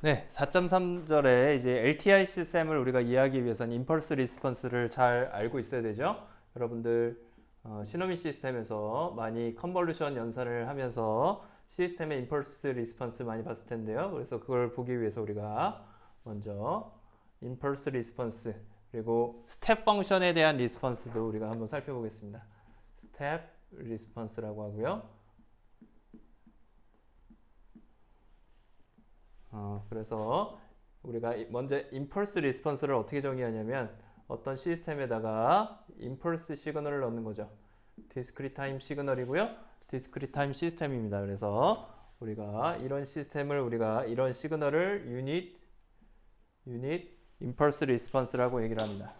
네, 4.3절에 이제 LTI 시스템을 우리가 이해하기 위해서는 임펄스 리스폰스를 잘 알고 있어야 되죠. 여러분들 시노미 시스템에서 많이 컨볼루션 연산을 하면서 시스템의 임펄스 리스폰스 많이 봤을 텐데요. 그래서 그걸 보기 위해서 우리가 먼저 임펄스 리스폰스 그리고 스텝 펑션에 대한 리스폰스도 우리가 한번 살펴보겠습니다. 스텝 리스폰스라고 하고요. 그래서 우리가 먼저 임펄스 리스폰스를 어떻게 정의하냐면 어떤 시스템에다가 임펄스 시그널을 넣는 거죠. 디스크리트 타임 시그널이고요. 디스크리트 타임 시스템입니다. 그래서 우리가 이런 시스템을 우리가 이런 시그널을 유닛 임펄스 리스폰스라고 얘기를 합니다.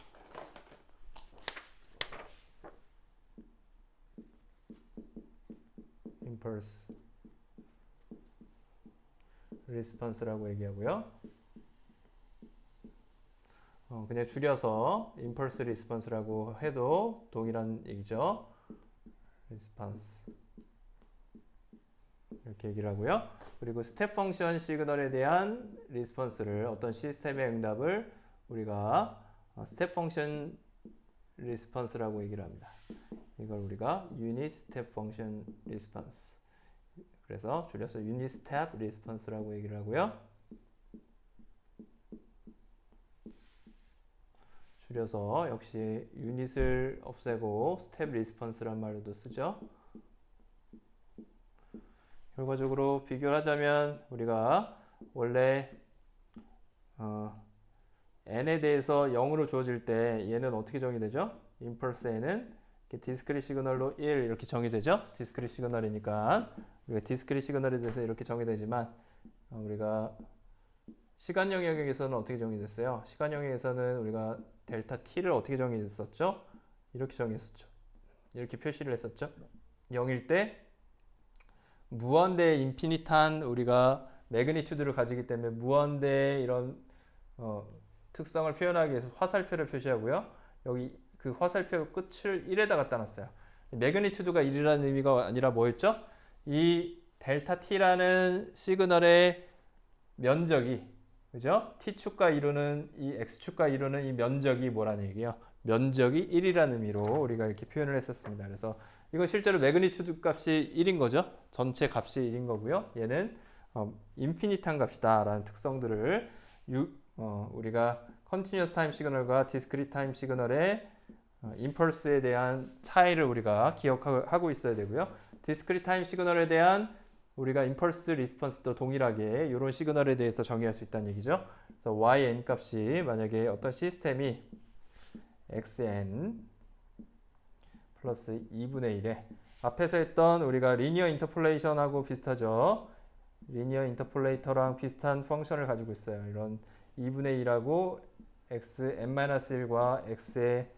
임펄스 리스폰스라고 얘기하고요. 그냥 줄여서 impulse response라고 해도 동일한 얘기죠. response 이렇게 얘기를 하고요. 그리고 스텝 펑션 시그널에 대한 리스폰스를 어떤 시스템의 응답을 우리가 스텝 펑션 리스폰스라고 얘기를 합니다. 이걸 우리가 유닛 스텝 펑션 리스폰스 그래서 줄여서 유닛 스텝 리스폰스라고 얘기를 하고요. 줄여서 역시 유닛을 없애고 스텝 리스폰스란 말로도 쓰죠. 결과적으로 비교를 하자면 우리가 원래 n에 대해서 0으로 주어질 때 얘는 어떻게 정의되죠? 임펄스 n은 디스크릿 시그널로 1 이렇게 정의되죠? 디스크릿 시그널이니까 우리가 디스크릿 시그널에 대해서 이렇게 정의되지만 우리가 시간 영역에서는 어떻게 정의됐어요? 시간 영역에서는 우리가 델타 t를 어떻게 정의했었죠? 이렇게 정의했었죠. 이렇게 표시를 했었죠. 0일 때 무한대의 인피니트한 우리가 매그니튜드를 가지기 때문에 무한대의 이런 특성을 표현하기 위해서 화살표를 표시하고요. 여기 그 화살표 끝을 1에다 갖다 놨어요. 매그니튜드가 1이라는 의미가 아니라 뭐였죠? 이 델타 t라는 시그널의 면적이 그죠? t축과 이루는 이 x축과 이루는 이 면적이 뭐라는 얘기예요? 면적이 1이라는 의미로 우리가 이렇게 표현을 했었습니다. 그래서 이건 실제로 매그니튜드 값이 1인 거죠. 전체 값이 1인 거고요. 얘는 인피니트한 값이다 라는 특성들을 우리가 컨티뉴어스 타임 시그널과 디스크리트 타임 시그널의 임펄스에 대한 차이를 우리가 기억하고 있어야 되고요. 디스크리트 타임 시그널에 대한 우리가 임펄스 리스폰스도 동일하게 이런 시그널에 대해서 정의할 수 있다는 얘기죠. 그래서 yn 값이 만약에 어떤 시스템이 xn 플러스 2분의 1에 앞에서 했던 우리가 리니어 인터폴레이션하고 비슷하죠. 리니어 인터폴레이터랑 비슷한 펑션을 가지고 있어요. 이런 2분의 1하고 xn-1과 x의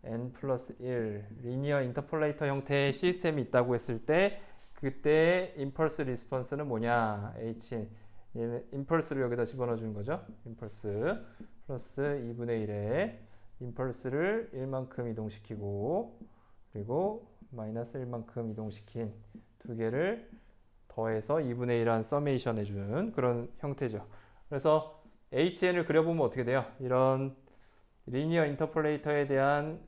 n 플러스 1 리니어 인터폴레이터 형태의 시스템이 있다고 했을 때 그때 임펄스 리스폰스는 뭐냐? h 얘는 임펄스를 여기다 집어넣어 주는 거죠. 임펄스 플러스 2분의 1에 임펄스를 1만큼 이동시키고 그리고 마이너스 1만큼 이동시킨 두 개를 더해서 2분의 1한 서메이션 해준 그런 형태죠. 그래서 HN을 그려보면 어떻게 돼요? 이런 리니어 인터폴레이터에 대한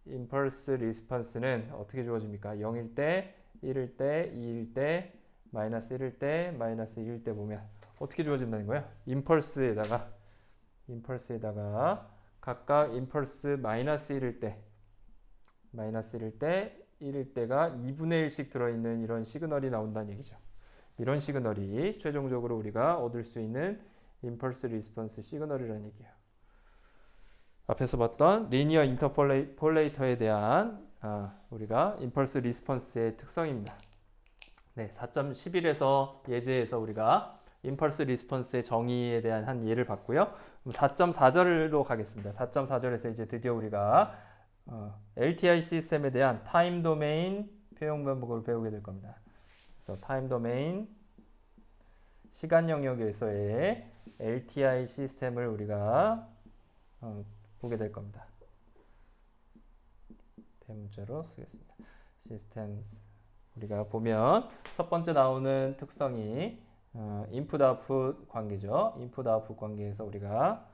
임펄스 리스폰스는 어떻게 주어집니까? 0일 때, 1일 때, 2일 때, 마이너스 1일 때, 마이너스 2일 때 보면 어떻게 주어진다는 거예요? 임펄스에다가 각각 임펄스 마이너스 1일 때, 마이너스 1일 때, 1일 때가 2분의 1씩 들어있는 이런 시그널이 나온다는 얘기죠. 이런 시그널이 최종적으로 우리가 얻을 수 있는 임펄스 리스폰스 시그널이라는 얘기예요. 앞에서 봤던 리니어 인터폴레이터에 대한 우리가 임펄스 리스폰스의 특성입니다. 네, 4.11에서 예제에서 우리가 임펄스 리스폰스의 정의에 대한 한 예를 봤고요. 4.4절로 가겠습니다. 4.4절에서 이제 드디어 우리가 LTI 시스템에 대한 타임 도메인 표현 방법을 배우게 될 겁니다. 그래서 타임 도메인 시간 영역에서의 LTI 시스템을 우리가 보게 될 겁니다. 대문자로 쓰겠습니다. 시스템스 우리가 보면 첫 번째 나오는 특성이 인풋 아웃풋 관계죠. 인풋 아웃풋 관계에서 우리가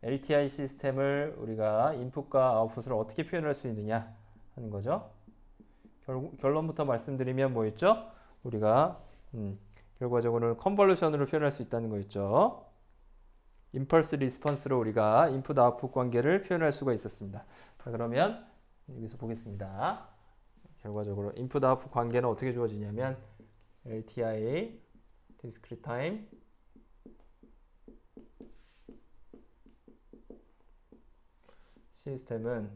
LTI 시스템을 우리가 인풋과 아웃풋을 어떻게 표현할 수 있느냐 하는 거죠. 결론부터 말씀드리면 뭐였죠? 우리가 결과적으로는 컨볼루션으로 표현할 수 있다는 거였죠. 임펄스 리스폰스로 우리가 인풋 아웃풋 관계를 표현할 수가 있었습니다. 자, 그러면 여기서 보겠습니다. 결과적으로 인풋 아웃풋 관계는 어떻게 주어지냐면 LTI discrete time 시스템은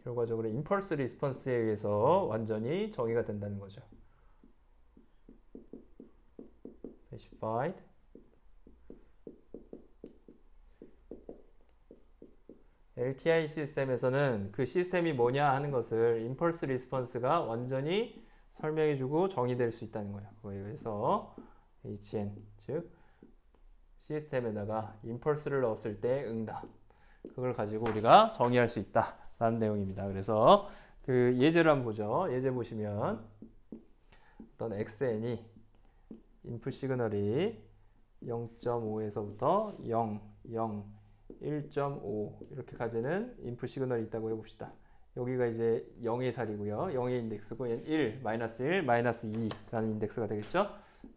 결과적으로 임펄스 리스폰스에 의해서 완전히 정의가 된다는 거죠. specified LTI 시스템에서는 그 시스템이 뭐냐 하는 것을 임펄스 리스폰스가 완전히 설명해주고 정의될 수 있다는 거예요. 그거에 의해서 HN 즉 시스템에다가 임펄스를 넣었을 때 응답 그걸 가지고 우리가 정의할 수 있다라는 내용입니다. 그래서 그 예제를 한번 보죠. 예제 보시면 어떤 XN이 인풋 시그널이 0.5에서부터 0, 0, 1.5 이렇게 가지는 인풋 시그널이 있다고 해봅시다. 여기가 이제 0의 자리고요. 0의 인덱스고 얘는 1, 마이너스 1, 마이너스 2라는 인덱스가 되겠죠.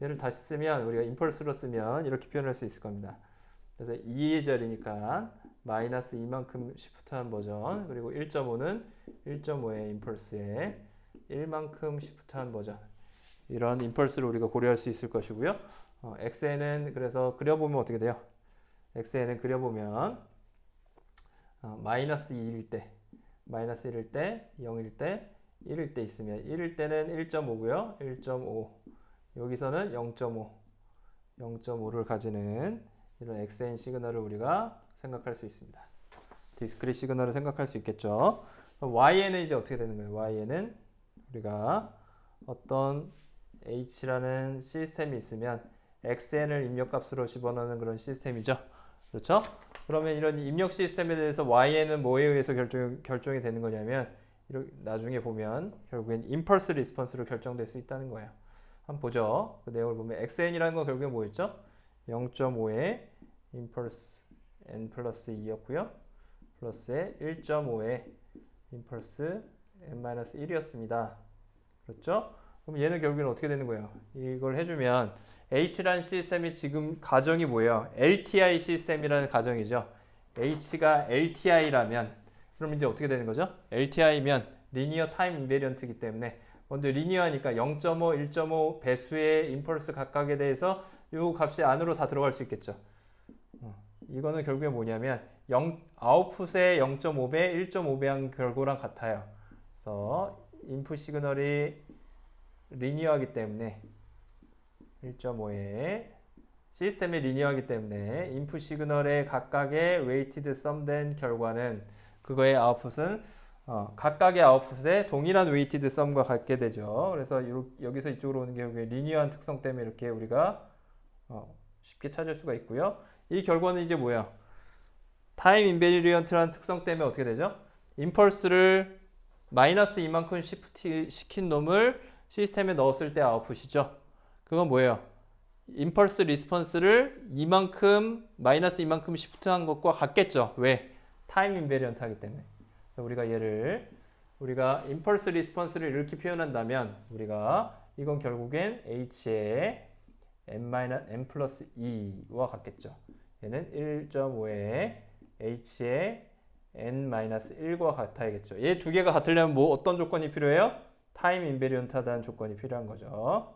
얘를 다시 쓰면 우리가 임펄스로 쓰면 이렇게 표현할 수 있을 겁니다. 그래서 2의 자리니까 마이너스 2만큼 시프트한 버전 그리고 1.5는 1.5의 임펄스에 1만큼 시프트한 버전 이런 임펄스를 우리가 고려할 수 있을 것이고요. XN은 그래서 그려보면 어떻게 돼요? XN은 그려보면 마이너스 2일 때, 마이너스 1일 때, 0일 때, 1일 때 있으면 1일 때는 1.5고요. 1.5 여기서는 0.5 0.5를 가지는 이런 XN 시그널을 우리가 생각할 수 있습니다. 디스크릿 시그널을 생각할 수 있겠죠. YN은 이제 어떻게 되는 거예요? YN은 우리가 어떤 H라는 시스템이 있으면 XN을 입력값으로 집어넣는 그런 시스템이죠. 그렇죠? 그러면 이런 입력 시스템에 대해서 YN은 뭐에 의해서 결정이 되는 거냐면 나중에 보면 결국엔 임펄스 리스폰스로 결정될 수 있다는 거예요. 한번 보죠. 그 내용을 보면 XN이라는 건 결국엔 뭐였죠? 0.5의 임펄스 n 플러스 2였고요. 플러스에 1.5의 임펄스 n-1이었습니다. 그렇죠? 그럼 얘는 결국엔 어떻게 되는 거예요? 이걸 해주면 H라는 시스템이 지금 가정이 뭐예요? LTI 시스템이라는 가정이죠. H가 LTI라면 그럼 이제 어떻게 되는 거죠? LTI면 리니어 타임 인베리언트이기 때문에 먼저 리니어하니까 0.5, 1.5 배수의 임펄스 각각에 대해서 이 값이 안으로 다 들어갈 수 있겠죠. 이거는 결국에 뭐냐면 아웃풋의 0.5배, 1.5배 한 결과랑 같아요. 그래서 인풋 시그널이 리니어하기 때문에 1.5의 시스템이 리니어하기 때문에 인풋 시그널의 각각의 웨이티드 썸된 결과는 그거의 아웃풋은 각각의 아웃풋에 동일한 웨이티드 썸과 같게 되죠. 그래서 여기서 이쪽으로 오는 게 리니어한 특성 때문에 이렇게 우리가 쉽게 찾을 수가 있고요. 이 결과는 이제 뭐야? 타임 인베리언트라는 특성 때문에 어떻게 되죠? 임펄스를 마이너스 이만큼 시프트 시킨 놈을 시스템에 넣었을 때 아웃풋이죠. 그건 뭐예요? 임펄스 리스폰스를 이만큼 마이너스 이만큼 시프트한 것과 같겠죠. 왜? 타임 인베리언트 하기 때문에. 우리가 얘를 우리가 임펄스 리스폰스를 이렇게 표현한다면 우리가 이건 결국엔 H의 n 플러스 2와 같겠죠. 얘는 1.5의 H의 n-1과 같아야겠죠. 얘 두 개가 같으려면 뭐 어떤 조건이 필요해요? 타임 인베리언트하다는 조건이 필요한 거죠.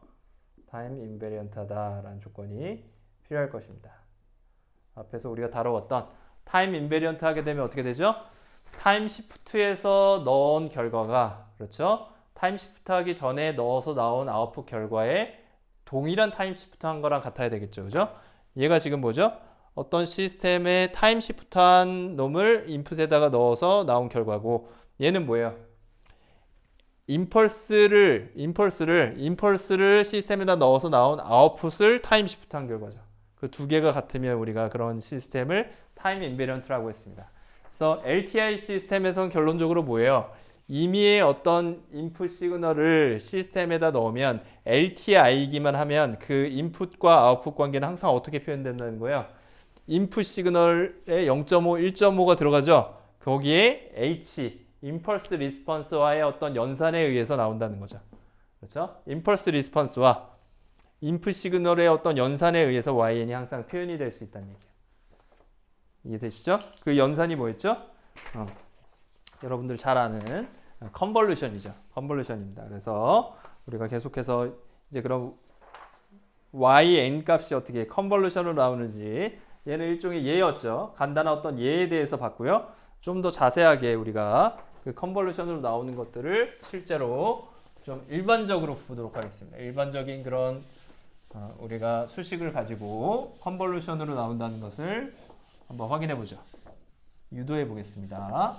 타임 인베리언트하다라는 조건이 필요할 것입니다. 앞에서 우리가 다뤄왔던 타임 인베리언트 하게 되면 어떻게 되죠? 타임 시프트에서 넣은 결과가 그렇죠? 타임 시프트 하기 전에 넣어서 나온 아웃풋 결과에 동일한 타임 시프트 한 거랑 같아야 되겠죠. 그죠? 얘가 지금 뭐죠? 어떤 시스템에 타임 시프트한 놈을 인풋에다가 넣어서 나온 결과고 얘는 뭐예요? 임펄스를 시스템에다 넣어서 나온 아웃풋을 타임 시프트한 결과죠. 그 두 개가 같으면 우리가 그런 시스템을 타임 인베리언트라고 했습니다. 그래서 LTI 시스템에서는 결론적으로 뭐예요? 임의의 어떤 인풋 시그널을 시스템에다 넣으면 LTI이기만 하면 그 인풋과 아웃풋 관계는 항상 어떻게 표현된다는 거예요? 인풋 시그널에 0.5, 1.5가 들어가죠. 거기에 H, 임펄스 리스폰스와의 어떤 연산에 의해서 나온다는 거죠. 그렇죠? 임펄스 리스폰스와 인풋 시그널의 어떤 연산에 의해서 YN이 항상 표현이 될 수 있다는 얘기예요. 이해되시죠? 그 연산이 뭐였죠? 여러분들 잘 아는 컨볼루션이죠. 컨볼루션입니다. 그래서 우리가 계속해서 이제 그럼 YN 값이 어떻게 컨볼루션으로 나오는지 얘는 일종의 예였죠. 간단한 어떤 예에 대해서 봤고요. 좀 더 자세하게 우리가 그 컨볼루션으로 나오는 것들을 실제로 좀 일반적으로 보도록 하겠습니다. 일반적인 그런 우리가 수식을 가지고 컨볼루션으로 나온다는 것을 한번 확인해 보죠. 유도해 보겠습니다.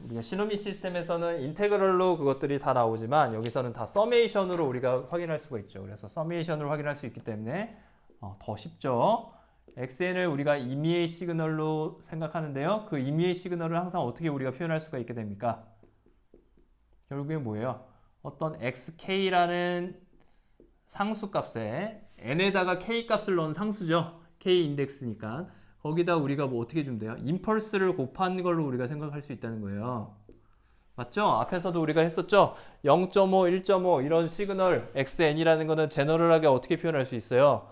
우리가 시노미 시스템에서는 인테그럴로 그것들이 다 나오지만 여기서는 다 서메이션으로 우리가 확인할 수가 있죠. 그래서 서메이션으로 확인할 수 있기 때문에 더 쉽죠. XN을 우리가 임의의 시그널로 생각하는데요. 그 임의의 시그널을 항상 어떻게 우리가 표현할 수가 있게 됩니까? 결국에 뭐예요? 어떤 XK라는 상수값에 n에다가 k 값을 넣은 상수죠. k 인덱스니까. 거기다 우리가 뭐 어떻게 주면 돼요? 임펄스를 곱한 걸로 우리가 생각할 수 있다는 거예요. 맞죠? 앞에서도 우리가 했었죠? 0.5, 1.5 이런 시그널 XN이라는 거는 제너럴하게 어떻게 표현할 수 있어요?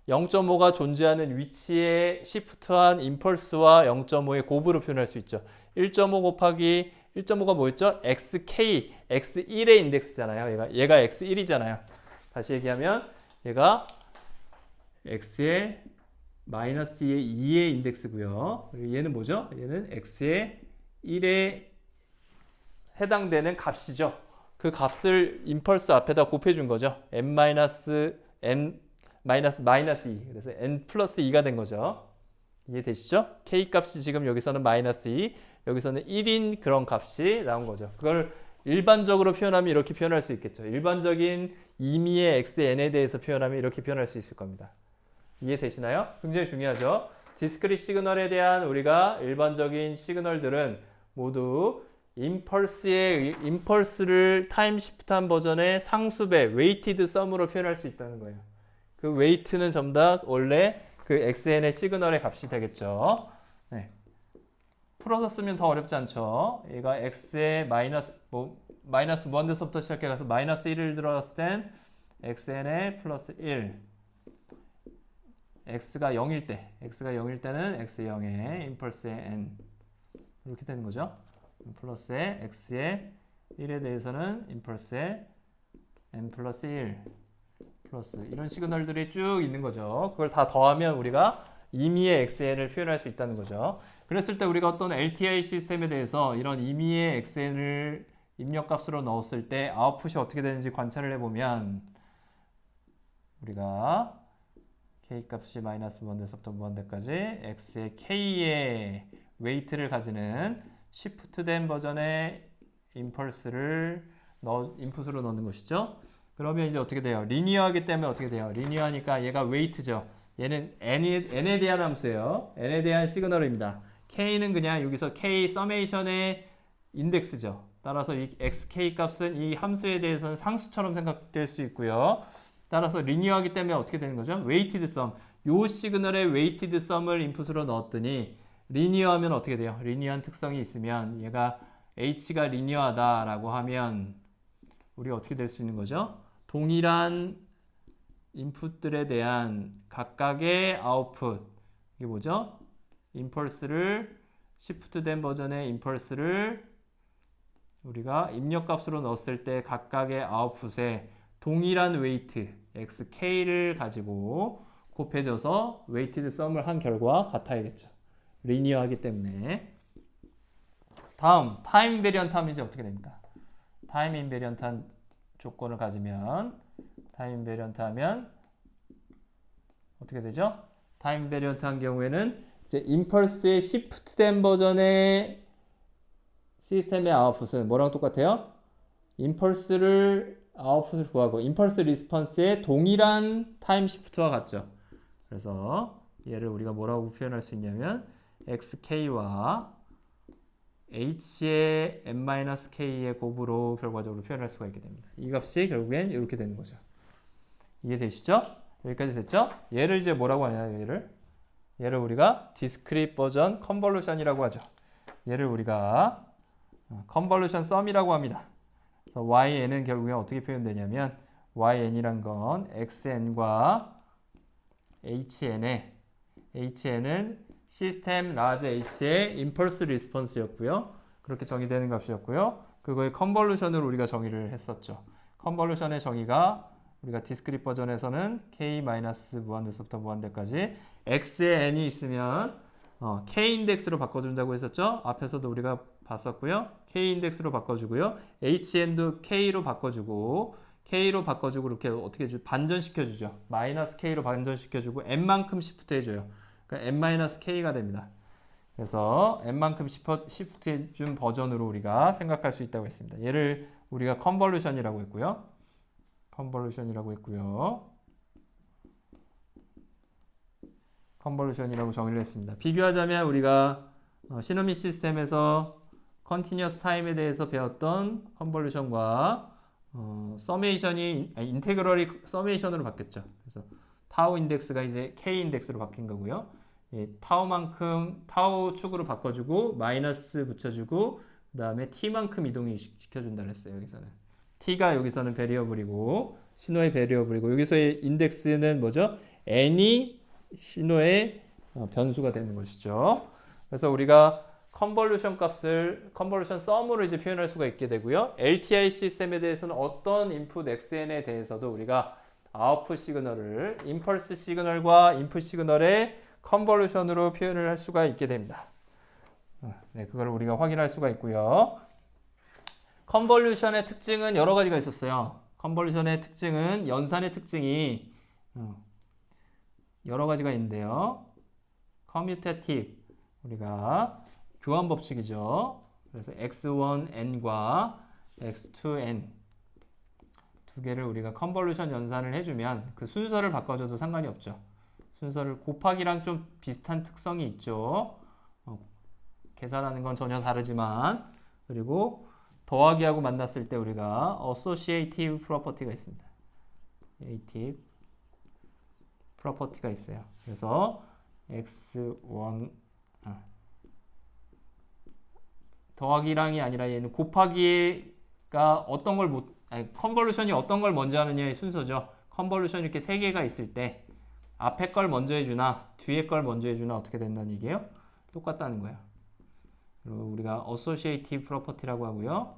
0.5가 존재하는 위치에 시프트한 임펄스와 0.5의 곱으로 표현할 수 있죠. 1.5 곱하기 1.5가 뭐였죠? XK, X1의 인덱스잖아요. 얘가 X1이잖아요. 다시 얘기하면 얘가 X의 마이너스 2의 인덱스고요. 그리고 얘는 뭐죠? 얘는 X의 1에 해당되는 값이죠. 그 값을 임펄스 앞에다 곱해준 거죠. n-n 마이너스 2. 그래서 n 플러스 2가 된 거죠. 이해되시죠? k 값이 지금 여기서는 마이너스 2, 여기서는 1인 그런 값이 나온 거죠. 그걸 일반적으로 표현하면 이렇게 표현할 수 있겠죠. 일반적인 임의의 xn에 대해서 표현하면 이렇게 표현할 수 있을 겁니다. 이해되시나요? 굉장히 중요하죠. 디스크릿 시그널에 대한 우리가 일반적인 시그널들은 모두 임펄스를 타임 시프트한 버전의 상수배, 웨이티드 썸으로 표현할 수 있다는 거예요. 그 웨이트는 전부 다 원래 그 xn의 시그널의 값이 되겠죠. 네. 풀어서 쓰면 더 어렵지 않죠. 얘가 x의 마이너스 무한대서부터 시작해 가서 마이너스 1을 들어갔을 땐 xn의 플러스 1, x가 0일 때는 x0의 임펄스의 n 이렇게 되는 거죠. 플러스의 x의 1에 대해서는 임펄스의 n 플러스 1 플러스 이런 시그널들이 쭉 있는 거죠. 그걸 다 더하면 우리가 임의의 xn을 표현할 수 있다는 거죠. 그랬을 때 우리가 어떤 LTI 시스템에 대해서 이런 임의의 xn을 입력값으로 넣었을 때 아웃풋이 어떻게 되는지 관찰을 해보면 우리가 k 값이 마이너스 무한대서부터 무한대까지 x의 k의 웨이트를 가지는 시프트된 버전의 임펄스를 인풋으로 넣는 것이죠. 그러면 이제 어떻게 돼요? 리니어하기 때문에 어떻게 돼요? 리니어하니까 얘가 웨이트죠. 얘는 n에 대한 함수예요. n에 대한 시그널입니다. k는 그냥 여기서 k 서메이션의 인덱스죠. 따라서 이 xk 값은 이 함수에 대해서는 상수처럼 생각될 수 있고요. 따라서 리니어하기 때문에 어떻게 되는 거죠? 웨이티드 썸. 요 시그널의 웨이티드 썸을 인풋으로 넣었더니 리니어하면 어떻게 돼요? 리니어한 특성이 있으면 얘가 h가 리니어하다라고 하면 우리가 어떻게 될 수 있는 거죠? 동일한 인풋들에 대한 각각의 아웃풋 이게 뭐죠? 임펄스를 시프트된 버전의 임펄스를 우리가 입력값으로 넣었을 때 각각의 아웃풋에 동일한 웨이트 xk를 가지고 곱해져서 웨이티드 썸을 한 결과 같아야겠죠. 리니어하기 때문에. 다음 타임 인베리언트 하면 이제 어떻게 됩니까? 타임 인베리언트한 조건을 가지면 타임 인베리언트 하면 어떻게 되죠? 타임 인베리언트 한 경우에는 이제 임펄스의 시프트된 버전의 시스템의 아웃풋은 뭐랑 똑같아요? 임펄스를 아웃풋을 구하고 임펄스 리스폰스의 동일한 타임 시프트와 같죠. 그래서 얘를 우리가 뭐라고 표현할 수 있냐면 xk와 h의 n-k의 곱으로 결과적으로 표현할 수가 있게 됩니다. 이 값이 결국엔 이렇게 되는 거죠. 이해되시죠? 여기까지 됐죠? 얘를 이제 뭐라고 하냐, 얘를 우리가 디스크릿 버전 컨볼루션이라고 하죠. 얘를 우리가 컨볼루션 썸이라고 합니다. 그래서yn은 결국엔 어떻게 표현되냐면 yn이란 건 xn과 hn은 시스템 라지 h의 임펄스 리스폰스였고요. 그렇게 정의되는 값이었고요. 그거의 컨볼루션으로 우리가 정의를 했었죠. 컨볼루션의 정의가 우리가 디스크릿 버전에서는 k 무한대서부터 무한대까지 x에 n이 있으면 k 인덱스로 바꿔준다고 했었죠. 앞에서도 우리가 봤었고요. k 인덱스로 바꿔주고요. hn도 k로 바꿔주고 이렇게 어떻게 반전시켜주죠. 마이너스 k로 반전시켜주고 n만큼 시프트 해줘요. 그러니까 n-k가 됩니다. 그래서 n만큼 시프트 해준 버전으로 우리가 생각할 수 있다고 했습니다. 얘를 우리가 컨볼루션이라고 했고요. 컨볼루션이라고 정의를 했습니다. 비교하자면 우리가 시너미 시스템에서 컨티뉴어스 타임에 대해서 배웠던 컨볼루션과 서메이션이 인테그럴이 서메이션으로 바뀌었죠. 그래서 타우 인덱스가 이제 k 인덱스로 바뀐 거고요. 타우 축으로 바꿔주고 마이너스 붙여주고 그 다음에 t만큼 이동이 시켜준다 그랬어요. 여기서는 t가 여기서는 베리어블이고 신호의 베리어블이고 여기서의 인덱스는 뭐죠? n이 신호의 변수가 되는 것이죠. 그래서 우리가 컨볼루션 값을 컨볼루션 썸으로 이제 표현할 수가 있게 되고요. LTI 시스템에 대해서는 어떤 인풋 XN에 대해서도 우리가 아웃풋 시그널을 임펄스 시그널과 인풋 시그널의 컨볼루션으로 표현을 할 수가 있게 됩니다. 네, 그걸 우리가 확인할 수가 있고요. 컨볼루션의 특징은 여러 가지가 있었어요. 컨볼루션의 특징은 연산의 특징이 여러 가지가 있는데요. 커뮤테티브 우리가 교환 법칙이죠. 그래서 x1n과 x2n 두 개를 우리가 컨볼루션 연산을 해주면 그 순서를 바꿔줘도 상관이 없죠. 순서를 곱하기랑 좀 비슷한 특성이 있죠. 계산하는 건 전혀 다르지만 그리고 더하기하고 만났을 때 우리가 associative property가 있습니다. associative property가 있어요. 그래서 x1 더하기랑이 아니라 얘는 곱하기가 어떤 걸 컨볼루션이 어떤 걸 먼저 하느냐의 순서죠. 컨볼루션이 이렇게 세 개가 있을 때 앞에 걸 먼저 해주나 뒤에 걸 먼저 해주나 어떻게 된다는 얘기예요? 똑같다는 거예요. 그리고 우리가 associative property라고 하고요.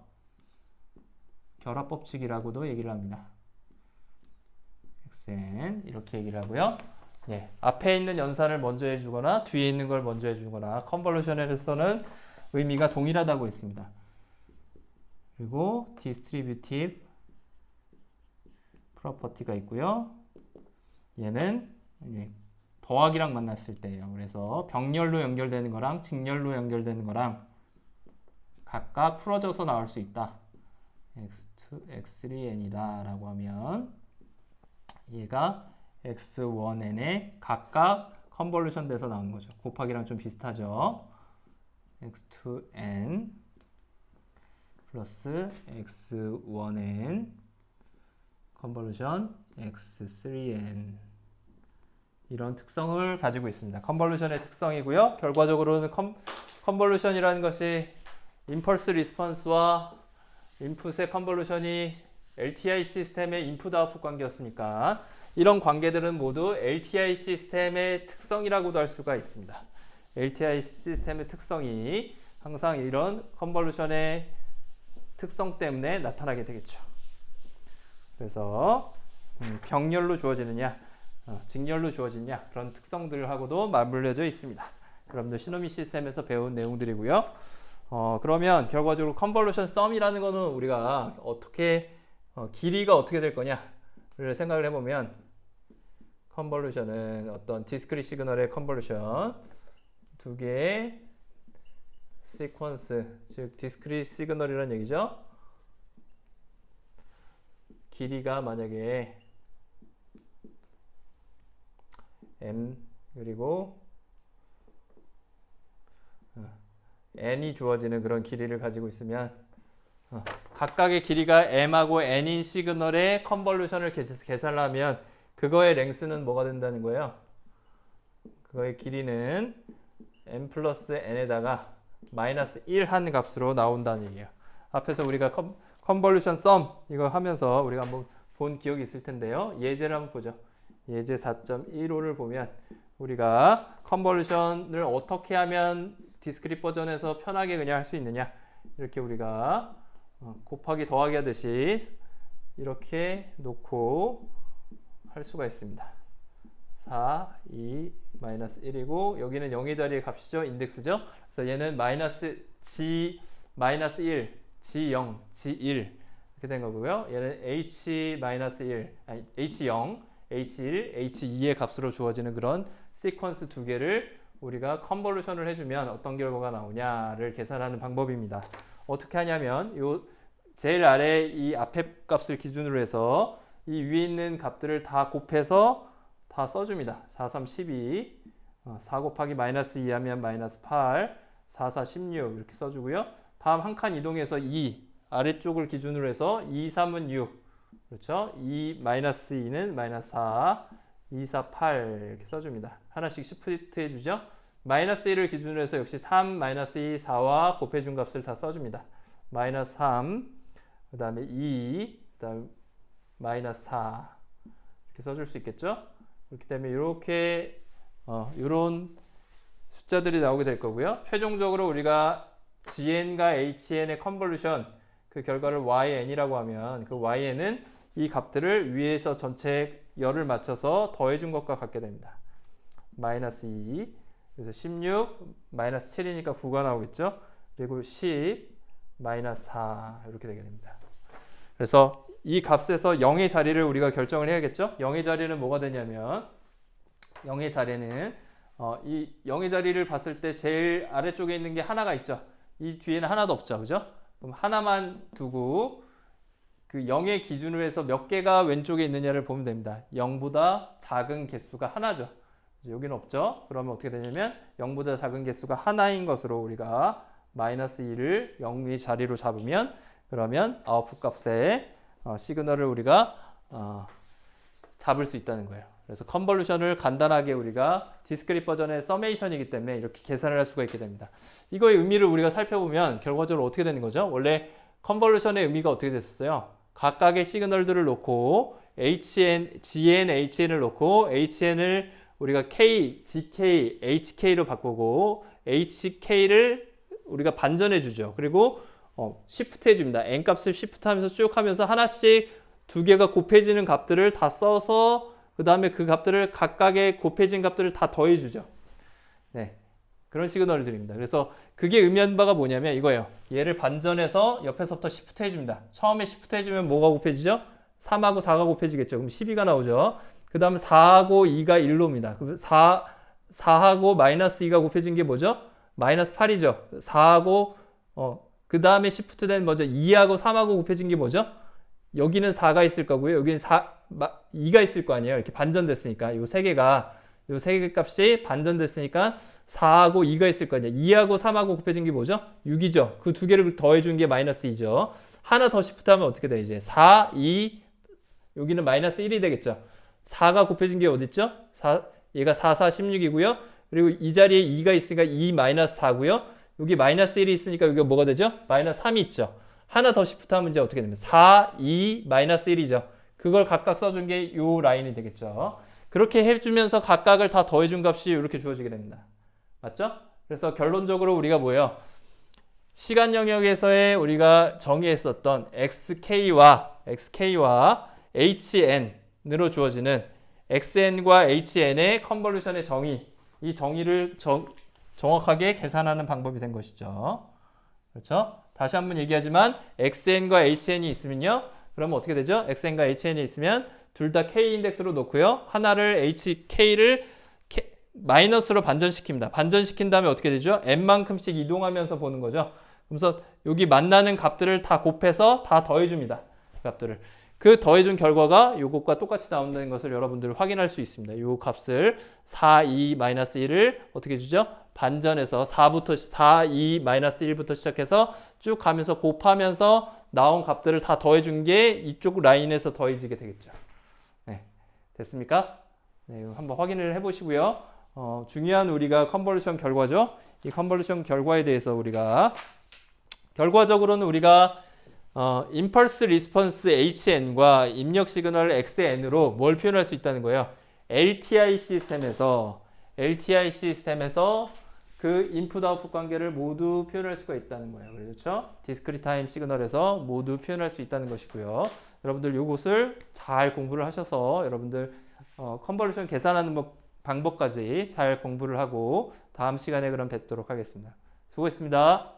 결합 법칙이라고도 얘기를 합니다. xn 이렇게 얘기를 하고요. 예, 앞에 있는 연산을 먼저 해주거나 뒤에 있는 걸 먼저 해주거나 컨볼루션에서는 의미가 동일하다고 했습니다. 그리고 distributive property가 있고요. 얘는 더하기랑 만났을 때예요. 그래서 병렬로 연결되는 거랑 직렬로 연결되는 거랑 각각 풀어져서 나올 수 있다. x2, x3n이다 라고 하면 얘가 x1n에 각각 컨볼루션 돼서 나오는 거죠. 곱하기랑 좀 비슷하죠. x2n 플러스 x1n 컨볼루션 x3n 이런 특성을 가지고 있습니다. 컨볼루션의 특성이고요. 결과적으로는 컨볼루션이라는 것이 임펄스 리스폰스와 인풋의 컨볼루션이 LTI 시스템의 인풋 아웃풋 관계였으니까 이런 관계들은 모두 LTI 시스템의 특성이라고도 할 수가 있습니다. LTI 시스템의 특성이 항상 이런 컨볼루션의 특성 때문에 나타나게 되겠죠. 그래서 병렬로 주어지느냐 직렬로 주어지냐 그런 특성들하고도 맞물려져 있습니다. 여러분들 시노미 시스템에서 배운 내용들이고요. 그러면 결과적으로 컨볼루션 썸이라는 거는 우리가 어떻게 길이가 어떻게 될 거냐를 생각을 해보면 컨볼루션은 어떤 디스크릿 시그널의 컨볼루션 두 개의 시퀀스 즉 디스크릿 시그널이라는 얘기죠. 길이가 만약에 m 그리고 n이 주어지는 그런 길이를 가지고 있으면 각각의 길이가 m하고 n인 시그널의 컨볼루션을 계산하면 그거의 랭스는 뭐가 된다는 거예요? 그거의 길이는 m 플러스 n에다가 마이너스 1 한 값으로 나온다는 얘기예요. 앞에서 우리가 컨볼루션 썸 이거 하면서 우리가 한번 본 기억이 있을 텐데요. 예제를 한번 보죠. 예제 4.15를 보면 우리가 컨볼루션을 어떻게 하면 디스크릿 버전에서 편하게 그냥 할 수 있느냐, 이렇게 우리가 곱하기 더하기 하듯이 이렇게 놓고 할 수가 있습니다. 4, 2, 마이너스 1이고 여기는 0의 자리의 값이죠. 인덱스죠. 그래서 얘는 마이너스 G, 마이너스 1, G0, G1 이렇게 된 거고요. 얘는 H 마이너스 1, 아니 H0, H1, H2의 값으로 주어지는 그런 시퀀스 두 개를 우리가 컨볼루션을 해주면 어떤 결과가 나오냐를 계산하는 방법입니다. 어떻게 하냐면 요 제일 아래 이 앞에 값을 기준으로 해서 이 위에 있는 값들을 다 곱해서 다 써줍니다. 4, 3, 12, 4 곱하기 마이너스 2 하면 마이너스 8, 4, 4, 16 이렇게 써주고요. 다음 한 칸 이동해서 2, 아래쪽을 기준으로 해서 2, 3은 6, 그렇죠? 2, 마이너스 2는 마이너스 4, 2, 4, 8 이렇게 써줍니다. 하나씩 시프트 해주죠. 마이너스 1을 기준으로 해서 역시 3, 마이너스 2, 4와 곱해준 값을 다 써줍니다. 마이너스 3, 그 다음에 2, 그 다음 마이너스 4 이렇게 써줄 수 있겠죠? 그렇기 때문에 이렇게 이런 숫자들이 나오게 될 거고요. 최종적으로 우리가 GN과 HN의 컨볼루션 그 결과를 YN이라고 하면 그 YN은 이 값들을 위에서 전체 열을 맞춰서 더해준 것과 같게 됩니다. 마이너스 2, 그래서 16, 마이너스 7이니까 9가 나오겠죠. 그리고 10, 마이너스 4 이렇게 되게 됩니다. 그래서 이 값에서 0의 자리를 우리가 결정을 해야겠죠. 0의 자리는 뭐가 되냐면 0의 자리는 이 0의 자리를 봤을 때 제일 아래쪽에 있는 게 하나가 있죠. 이 뒤에는 하나도 없죠. 그죠? 그럼 하나만 두고 그 0의 기준으로 해서 몇 개가 왼쪽에 있느냐를 보면 됩니다. 0보다 작은 개수가 하나죠. 여기는 없죠. 그러면 어떻게 되냐면 0보다 작은 개수가 하나인 것으로 우리가 마이너스 2를 0의 자리로 잡으면 그러면 아웃풋 값의 시그널을 우리가 잡을 수 있다는 거예요. 그래서 컨볼루션을 간단하게 우리가 디스크릿 버전의 서메이션이기 때문에 이렇게 계산을 할 수가 있게 됩니다. 이거의 의미를 우리가 살펴보면 결과적으로 어떻게 되는 거죠? 원래 컨볼루션의 의미가 어떻게 됐었어요? 각각의 시그널들을 놓고 HN, GN, HN을 놓고 HN을 우리가 K, GK, HK로 바꾸고 HK를 우리가 반전해 주죠. 그리고 시프트 해줍니다. n값을 시프트 하면서 쭉 하면서 하나씩 두 개가 곱해지는 값들을 다 써서 그 다음에 그 값들을 각각의 곱해진 값들을 다 더해주죠. 네, 그런 시그널을 드립니다. 그래서 그게 의미하는 바가 뭐냐면 이거예요. 얘를 반전해서 옆에서부터 시프트 해줍니다. 처음에 시프트 해주면 뭐가 곱해지죠? 3하고 4가 곱해지겠죠. 그럼 12가 나오죠. 그 다음에 4하고 2가 1로입니다. 4하고 마이너스 2가 곱해진 게 뭐죠? 마이너스 8이죠. 4하고 그 다음에 시프트 된 뭐죠? 2하고 3하고 곱해진 게 뭐죠? 여기는 4가 있을 거고요. 여기는 2가 있을 거 아니에요. 이렇게 반전됐으니까. 요 세 개 값이 반전됐으니까 4하고 2가 있을 거 아니에요. 2하고 3하고 곱해진 게 뭐죠? 6이죠. 그 두 개를 더해준 게 마이너스 2죠. 하나 더 시프트 하면 어떻게 돼? 이제 4, 2, 여기는 마이너스 1이 되겠죠. 4가 곱해진 게 어딨죠? 얘가 4, 4, 16이고요. 그리고 이 자리에 2가 있으니까 2 마이너스 4고요. 여기 마이너스 1이 있으니까 여기가 뭐가 되죠? 마이너스 3이 있죠. 하나 더 시프트 하면 이제 어떻게 되면 4, 2, 마이너스 1이죠. 그걸 각각 써준 게 이 라인이 되겠죠. 그렇게 해주면서 각각을 다 더해준 값이 이렇게 주어지게 됩니다. 맞죠? 그래서 결론적으로 우리가 뭐예요? 시간 영역에서의 우리가 정의했었던 XK와 HN으로 주어지는 XN과 HN의 컨볼루션의 정의, 이 정의를 정확하게 계산하는 방법이 된 것이죠. 그렇죠? 다시 한번 얘기하지만 XN과 HN이 있으면요. 그러면 어떻게 되죠? XN과 HN이 있으면 둘 다 K 인덱스로 놓고요. 하나를 HK를 마이너스로 반전시킵니다. 반전시킨 다음에 어떻게 되죠? n만큼씩 이동하면서 보는 거죠. 그래서 여기 만나는 값들을 다 곱해서 다 더해줍니다. 값들을. 그 더해준 결과가 이것과 똑같이 나온다는 것을 여러분들 확인할 수 있습니다. 이 값을 4, 2, 마이너스 1을 어떻게 주죠? 반전해서 4, 2, 마이너스 1부터 시작해서 쭉 가면서 곱하면서 나온 값들을 다 더해준 게 이쪽 라인에서 더해지게 되겠죠. 네, 됐습니까? 네, 이거 한번 확인을 해보시고요. 중요한 우리가 컨볼루션 결과죠. 이 컨볼루션 결과에 대해서 우리가 결과적으로는 우리가 임펄스 리스폰스 HN과 입력 시그널 XN으로 뭘 표현할 수 있다는 거예요. LTI 시스템에서 그 인풋 아웃풋 관계를 모두 표현할 수가 있다는 거예요. 그렇죠? 디스크리트 타임 시그널에서 모두 표현할 수 있다는 것이고요. 여러분들 요것을 잘 공부를 하셔서 여러분들 컨볼루션 계산하는 방법까지 잘 공부를 하고 다음 시간에 그럼 뵙도록 하겠습니다. 수고했습니다.